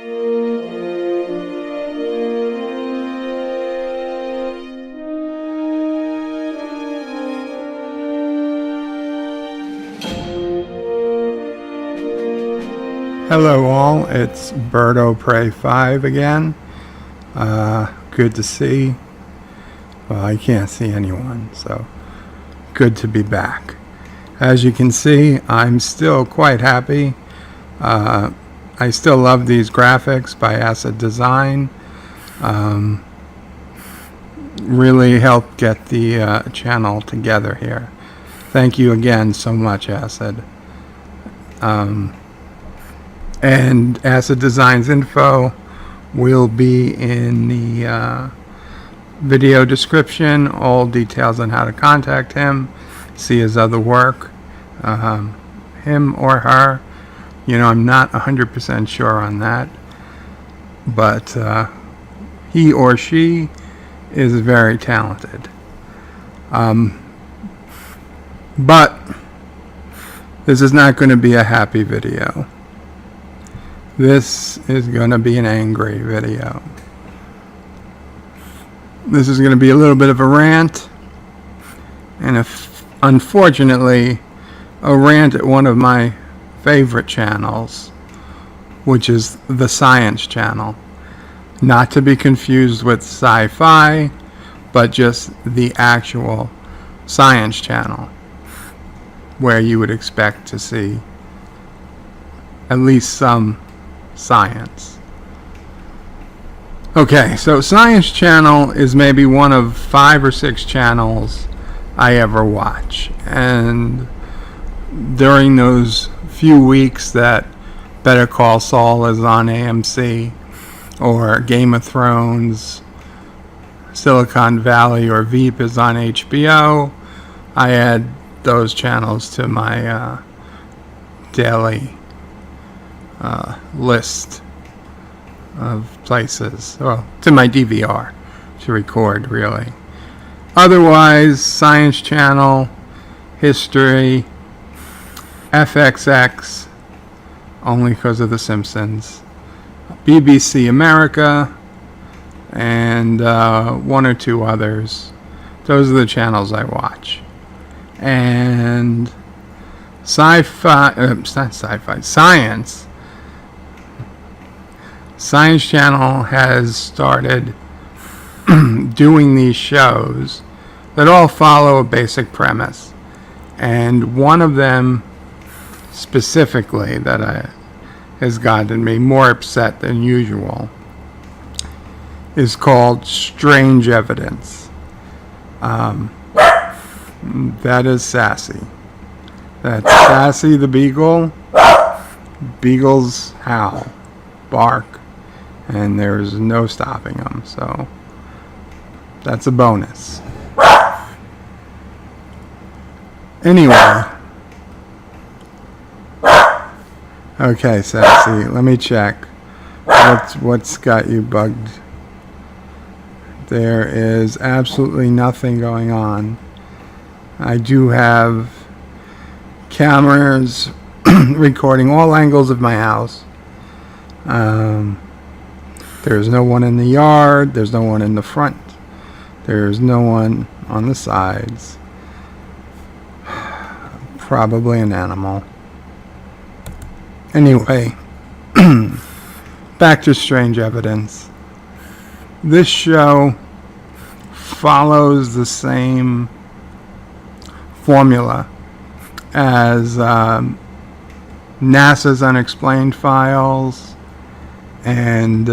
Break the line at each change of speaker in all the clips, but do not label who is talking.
Hello all, it's BirdOPrey5 again. Good to see. Well, I can't see anyone, so good to be back. As you can see, I'm still quite happy. I still love these graphics by ACIDesigns. Really helped get the channel together here. Thank you again so much, ACID. And ACIDesigns info will be in the video description. All details on how to contact him, see his other work, him or her. You know, I'm not 100% sure on that, but he or she is very talented. But this is not going to be a happy video. This is going to be an angry video. This is going to be a little bit of a rant, and unfortunately, a rant at one of my favorite channels, which is the Science Channel. Not to be confused with sci-fi, but just the actual Science Channel, where you would expect to see at least some science. Okay, so Science Channel is maybe one of 5 or 6 channels I ever watch, and during those few weeks that Better Call Saul is on AMC, or Game of Thrones, Silicon Valley, or Veep is on HBO, I add those channels to my daily list of places, well, to my DVR to record, really. Otherwise, Science Channel, History, FXX, only because of The Simpsons, BBC America, and 1 or 2 others. Those are the channels I watch. And Science Channel has started doing these shows that all follow a basic premise. And one of them specifically that has gotten me more upset than usual is called Strange Evidence. That is Sassy. That's Sassy the Beagle. Beagles howl, bark, and there's no stopping them, so that's a bonus. Anyway, okay, Sassy, let me check. What's got you bugged? There is absolutely nothing going on. I do have cameras recording all angles of my house. There's no one in the yard. There's no one in the front. There's no one on the sides. Probably an animal. Anyway, back to Strange Evidence. This show follows the same formula as NASA's Unexplained Files and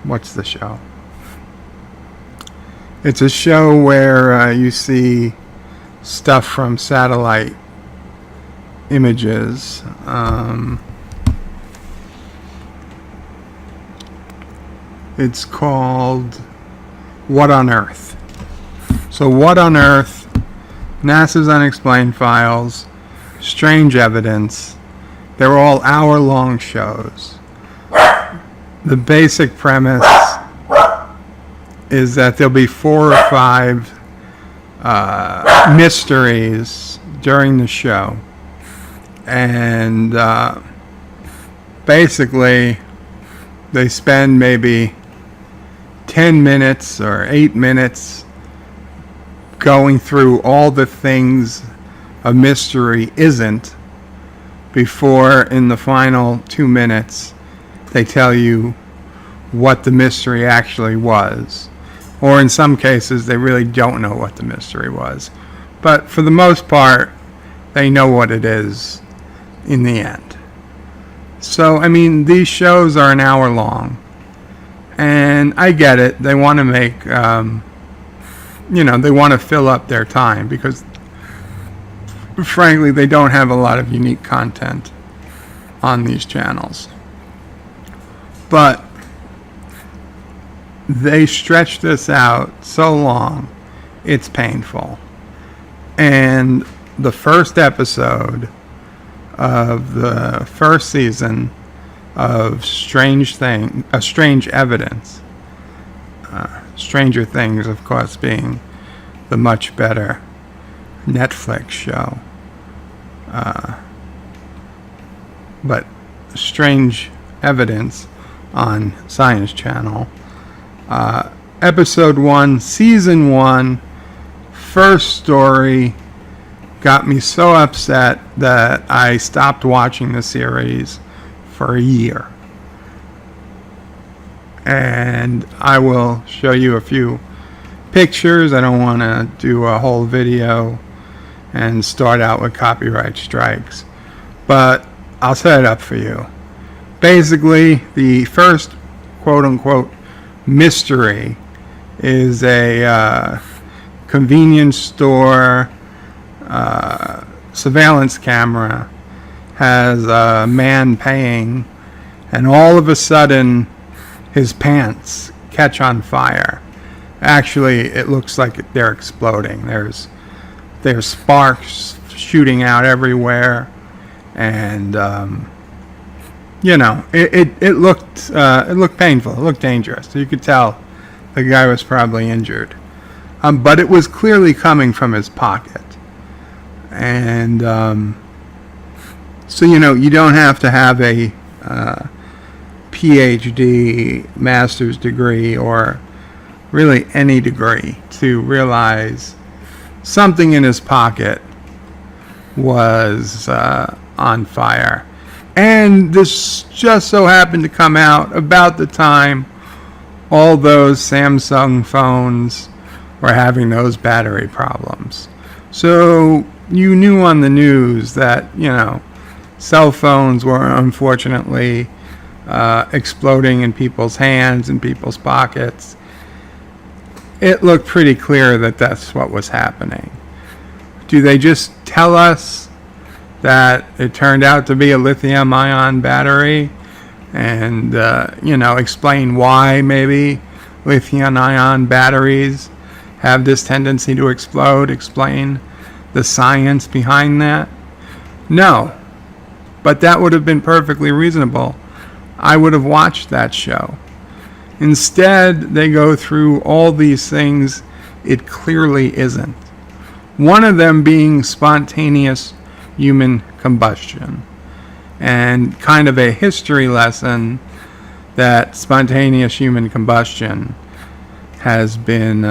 what's the show? It's a show where you see stuff from satellite images. It's called What on Earth? So What on Earth, NASA's Unexplained Files, Strange Evidence, they're all hour-long shows. The basic premise is that there'll be 4 or 5 mysteries during the show. And basically they spend maybe 10 minutes or 8 minutes going through all the things a mystery isn't before in the final 2 minutes they tell you what the mystery actually was. Or in some cases they really don't know what the mystery was. But for the most part, they know what it is in the end. So, I mean, these shows are an hour long. And I get it. They want to make, they want to fill up their time because, frankly, they don't have a lot of unique content on these channels. But they stretch this out so long, it's painful. And the first episode of the first season of Strange Evidence, Stranger Things, of course, being the much better Netflix show, but Strange Evidence on Science Channel, episode 1, season 1, first story, got me so upset that I stopped watching the series for a year. And I will show you a few pictures. I don't want to do a whole video and start out with copyright strikes, but I'll set it up for you. Basically, the first quote-unquote mystery is a convenience store surveillance camera has a man paying, and all of a sudden his pants catch on fire. Actually, it looks like they're exploding. There's sparks shooting out everywhere, and it looked painful. It looked dangerous. You could tell the guy was probably injured, but it was clearly coming from his pocket. And so you don't have to have a PhD, master's degree, or really any degree to realize something in his pocket was on fire. And this just so happened to come out about the time all those Samsung phones were having those battery problems. So you knew on the news that, cell phones were unfortunately exploding in people's hands and people's pockets. It looked pretty clear that that's what was happening. Do they just tell us that it turned out to be a lithium-ion battery and, explain why maybe lithium-ion batteries have this tendency to explode, explain the science behind that? No. But that would have been perfectly reasonable. I would have watched that show. Instead, they go through all these things it clearly isn't. One of them being spontaneous human combustion, and kind of a history lesson that spontaneous human combustion has been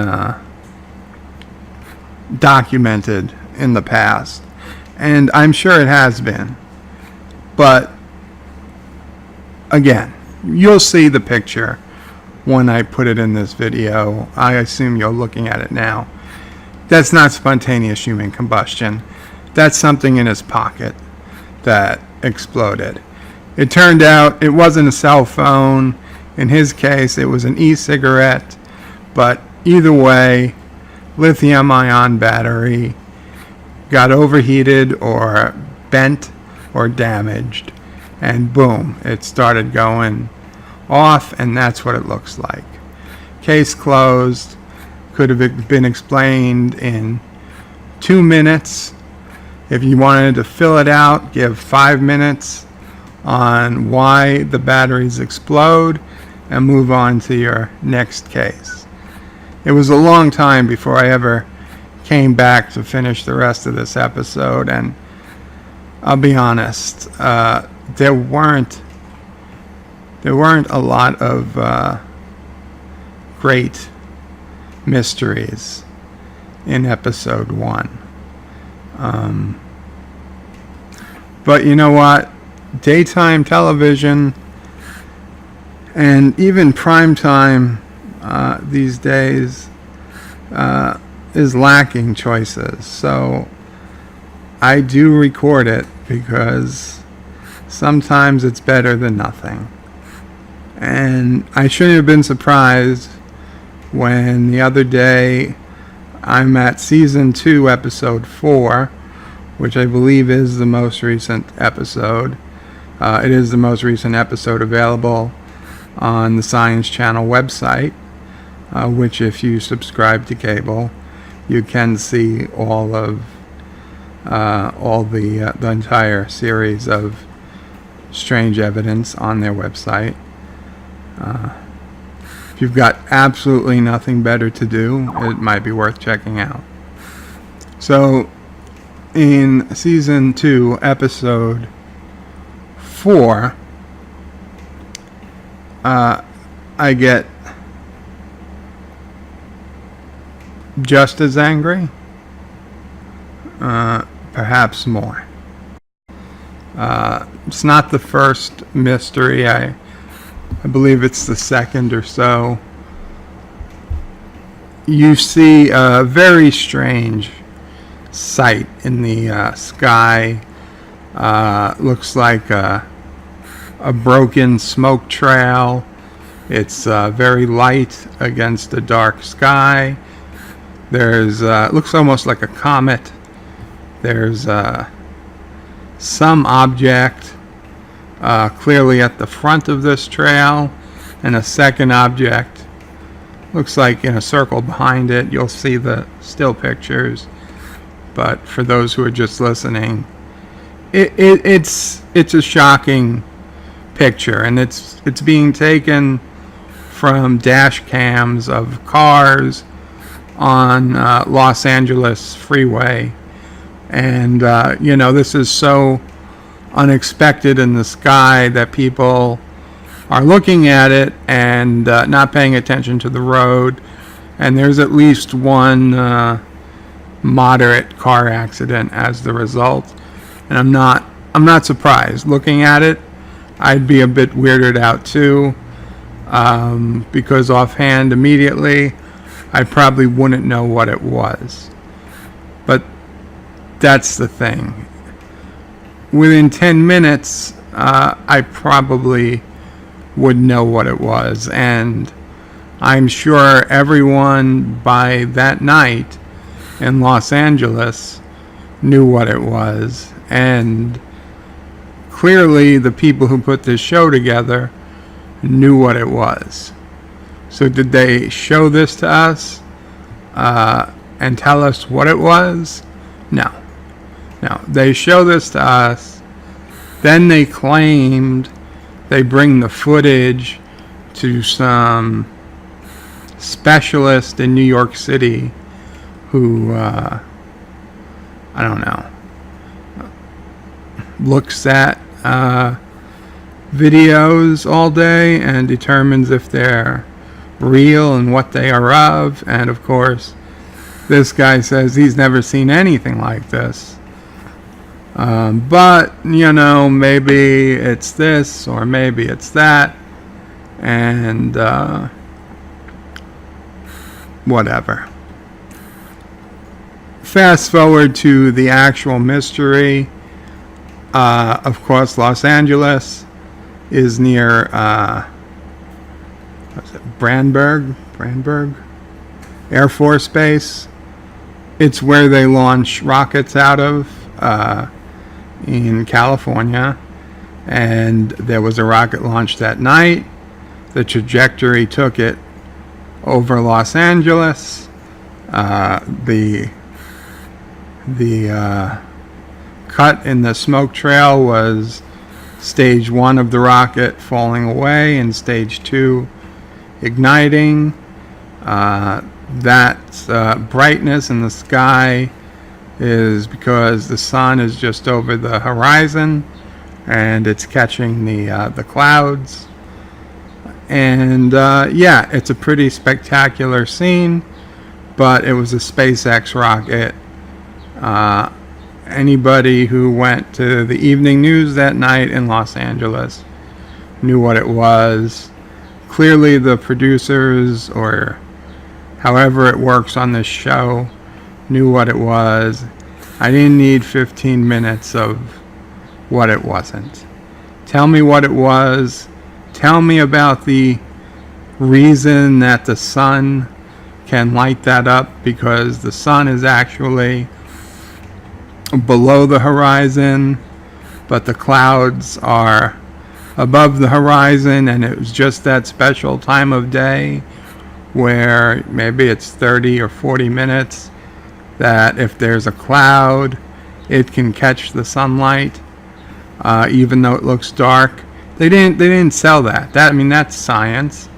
documented in the past, and I'm sure it has been. But again, you'll see the picture when I put it in this video. I assume you're looking at it now. That's not spontaneous human combustion. That's something in his pocket that exploded. It turned out it wasn't a cell phone. In his case, it was an e-cigarette. But either way, lithium-ion battery got overheated or bent or damaged, and boom, it started going off, and that's what it looks like. Case closed. Could have been explained in 2 minutes. If you wanted to fill it out, give 5 minutes on why the batteries explode and move on to your next case. It was a long time before I ever came back to finish the rest of this episode, and I'll be honest, there weren't there weren't a lot of great mysteries in episode 1. But you know what? Daytime television and even primetime these days is lacking choices. So I do record it because sometimes it's better than nothing. And I shouldn't have been surprised when the other day I'm at season 2, episode 4, which I believe is the most recent episode. It is the most recent episode available on the Science Channel website, which if you subscribe to cable, you can see all the entire series of strange evidence on their website. If you've got absolutely nothing better to do, it might be worth checking out. So, in season 2, episode 4, I get just as angry, perhaps more. It's not the first mystery. I believe it's the second or so. You see a very strange sight in the sky. Looks like a broken smoke trail. It's very light against a dark sky. There's looks almost like a comet. There's some object clearly at the front of this trail, and a second object looks like in a circle behind it. You'll see the still pictures, but for those who are just listening, it's a shocking picture, and it's being taken from dash cams of cars on Los Angeles freeway. And this is so unexpected in the sky that people are looking at it and not paying attention to the road. And there's at least one moderate car accident as the result. And I'm not surprised. Looking at it, I'd be a bit weirded out too, because offhand, immediately, I probably wouldn't know what it was. But that's the thing. Within 10 minutes, I probably would know what it was. And I'm sure everyone by that night in Los Angeles knew what it was. And clearly the people who put this show together knew what it was. So did they show this to us and tell us what it was? No. They show this to us, then they claimed they bring the footage to some specialist in New York City who, I don't know, looks at videos all day and determines if they're real and what they are of. And of course, this guy says he's never seen anything like this. But, maybe it's this or maybe it's that. And whatever. Fast forward to the actual mystery. Of course, Los Angeles is near Brandenburg Air Force Base. It's where they launch rockets out of in California, and there was a rocket launch that night. The trajectory took it over Los Angeles. The cut in the smoke trail was stage 1 of the rocket falling away and stage 2 igniting. That brightness in the sky is because the sun is just over the horizon and it's catching the clouds. And yeah, it's a pretty spectacular scene, but it was a SpaceX rocket. Anybody who went to the evening news that night in Los Angeles knew what it was. Clearly the producers, or however it works on this show, knew what it was. I didn't need 15 minutes of what it wasn't. Tell me what it was. Tell me about the reason that the sun can light that up, because the sun is actually below the horizon, but the clouds are above the horizon, and it was just that special time of day where maybe it's 30 or 40 minutes that if there's a cloud, it can catch the sunlight, even though it looks dark. They didn't sell that. That's science.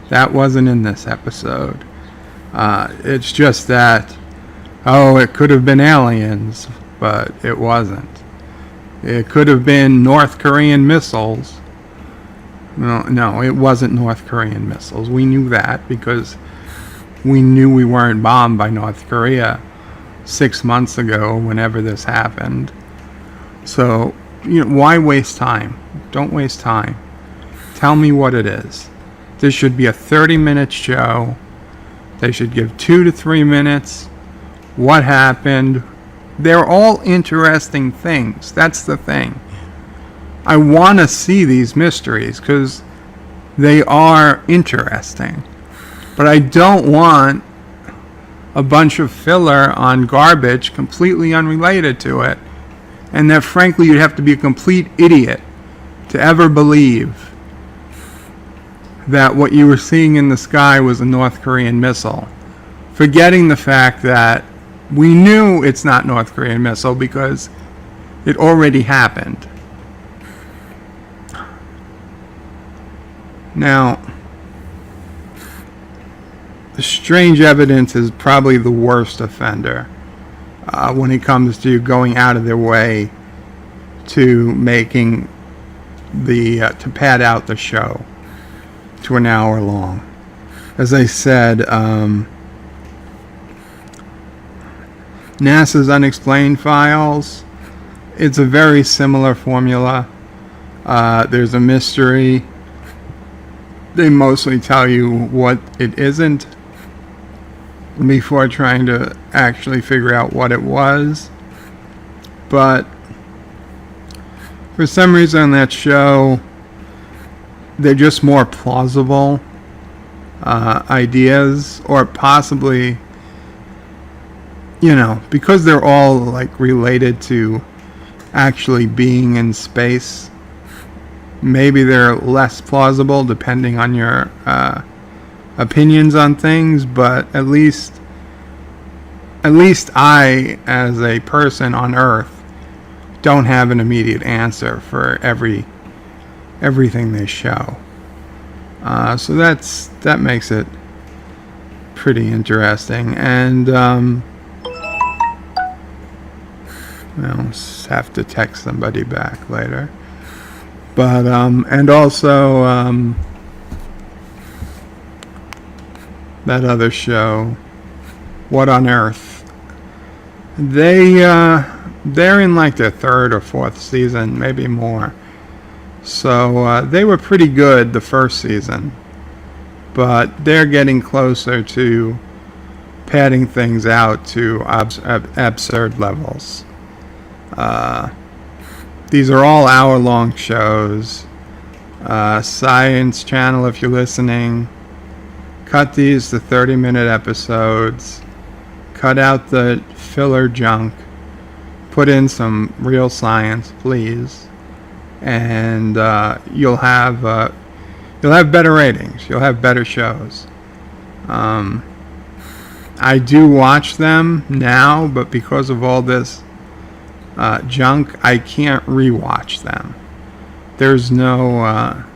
That wasn't in this episode. It's just that, it could have been aliens, but it wasn't. It could have been North Korean missiles. No, it wasn't North Korean missiles. We knew that because we knew we weren't bombed by North Korea 6 months ago, whenever this happened. So, why waste time? Don't waste time. Tell me what it is. This should be a 30-minute show. They should give 2 to 3 minutes. What happened? They're all interesting things. That's the thing. I want to see these mysteries because they are interesting. But I don't want a bunch of filler on garbage completely unrelated to it. And that, frankly, you'd have to be a complete idiot to ever believe that what you were seeing in the sky was a North Korean missile. Forgetting the fact that we knew it's not North Korean missile because it already happened. Now, the strange evidence is probably the worst offender when it comes to going out of their way to making to pad out the show to an hour long. As I said, NASA's unexplained files, it's a very similar formula. There's a mystery. They mostly tell you what it isn't before trying to actually figure out what it was. But for some reason on that show, they're just more plausible ideas, or possibly, because they're all related to actually being in space. Maybe they're less plausible depending on your opinions on things, but at least I, as a person on Earth, don't have an immediate answer for everything they show. So that makes it pretty interesting. And I'll just have to text somebody back later. But and also that other show, What on Earth? They're in their third or fourth season, maybe more. So they were pretty good the first season, but they're getting closer to padding things out to absurd levels. These are all hour-long shows. Science Channel, if you're listening, cut these to 30-minute episodes. Cut out the filler junk. Put in some real science, please, and you'll have better ratings. You'll have better shows. I do watch them now, but because of all this junk, I can't rewatch them. There's no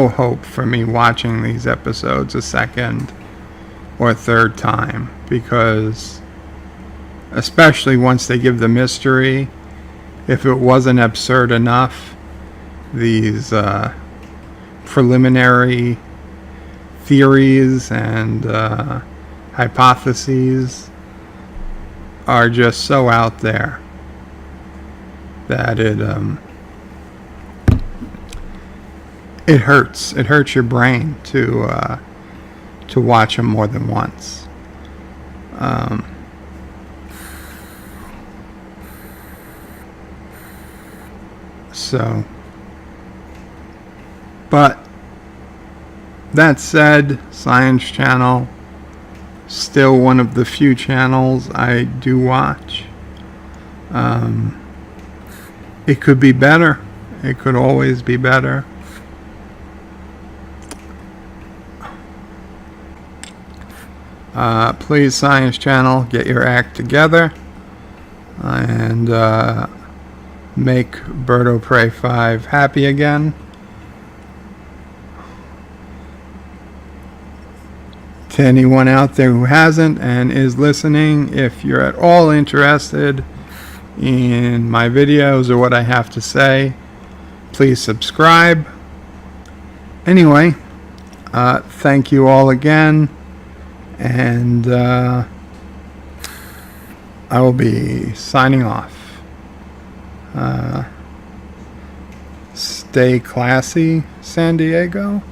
hope for me watching these episodes a second or a third time, because especially once they give the mystery, if it wasn't absurd enough, these preliminary theories and hypotheses are just so out there that it hurts. It hurts your brain to watch them more than once. But that said, Science Channel, still one of the few channels I do watch. It could be better. It could always be better. Please, Science Channel, get your act together and make BirdOPrey5 happy again. To anyone out there who hasn't and is listening, if you're at all interested in my videos or what I have to say, please subscribe. Anyway, thank you all again, and I will be signing off. Stay classy, San Diego.